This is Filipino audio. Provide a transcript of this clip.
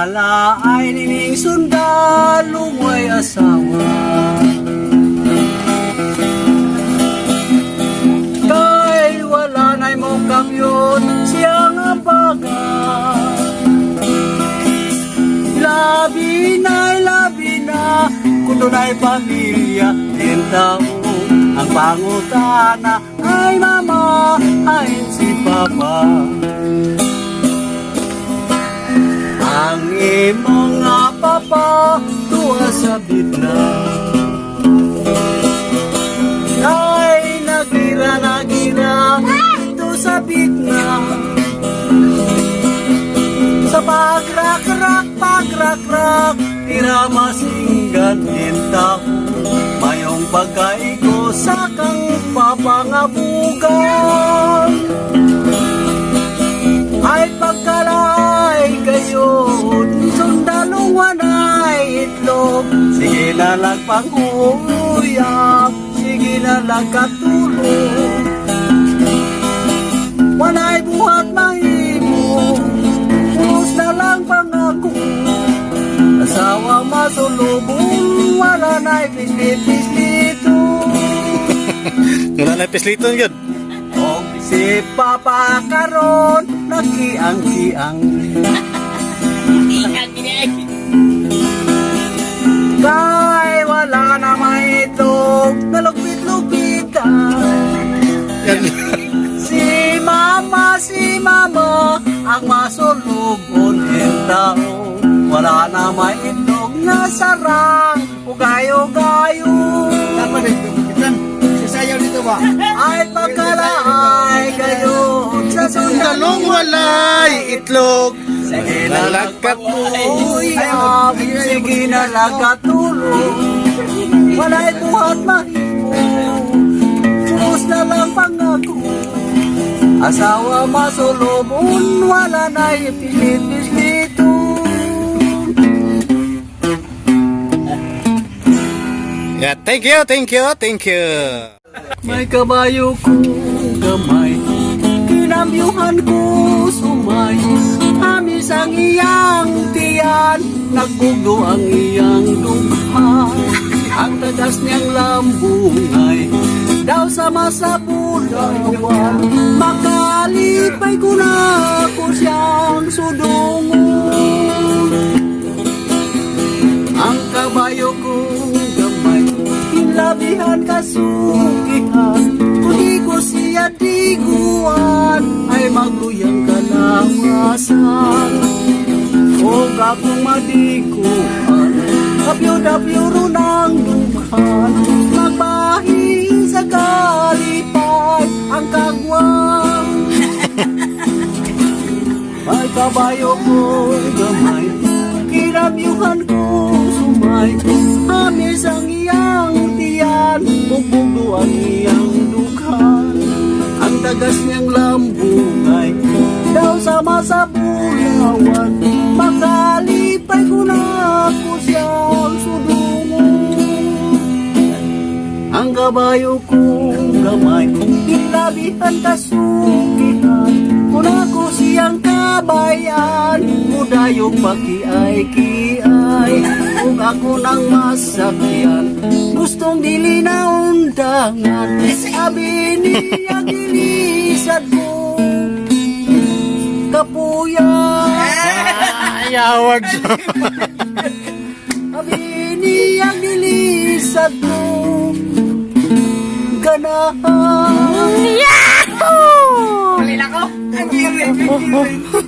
Wala ay nining sundalong may asawa. Kay wala na'y mong kamyon siyang abaga. Labi na kung doon ay pamilya din tao. Ang pangutana ay mama ay si papa. Ang imong nga papa tuwa sa bitna. Ay nagira ito sa bitna. Sa pagrak-rak, tira masinggan din tao. Mayong pagkaiko sa kang papangabugan. Ay pagkalay kayo, sundalong wanay itlog. Sige na lang panguyap, sige na lang katulog. Wanay buhat mahimo, pulos na lang pangako. Asawa masulubong, wala na'y pislit-pislito. Wala na pislito yun. O si Papa karon nakiang-kiang. Kay wala na maitlog, nalugpit-lugpitan. Si mama, ang masulugon ng tao. Wala na maitlog na sarang, ugayo-gayo. Tama dito, Pitan. Sasayaw dito ba? Ay pagkalaay kayo sa Sundalong walay itlog. sige na lang Nalagkatuyap. sige na lang katulog. Wala'y buhat mahimo, pulos na lang pangako. Asawa masulubon, wala na'y pilit-pislito. Yeah, thank you. May kabayo kong gamay, kinamyuhan ko sumay. Amis ang iyang tiyan, nagbugdo ang iyang dugha. Ang tagas niyang lambungay, daw sama sa bulawan. Makalipay ko na ko siyang sudungon. Ang kabayo kong gamay, labihan kasukihan. Kung di ko siya diguan, ay magluyang kalawasan. Huwag akong madiguan, kapyo-dapyo ng duman. Magbahin sa kalipay ang kagwang. May kabayo ko gamay, kinamyuhan ko sumay. Amis ang iyang tiyan, bubugdo ang iyang dukhan. Ang tagas niyang lambungay, daw sama sa bulawan. Makalipay ko na ako siyang sudungon. Ang kabayo kong gamay, ilabihan kasukihan. Kung ako siyang kabayan, mudayong pakiay-kiay. Kung ako nang masakyan, gustong dili na undangan. Sabi niya gilisad ko, kapuyan. Ayawag siya. Sabi niya gilisad ko, ganahan. Malila ko. Ang giring.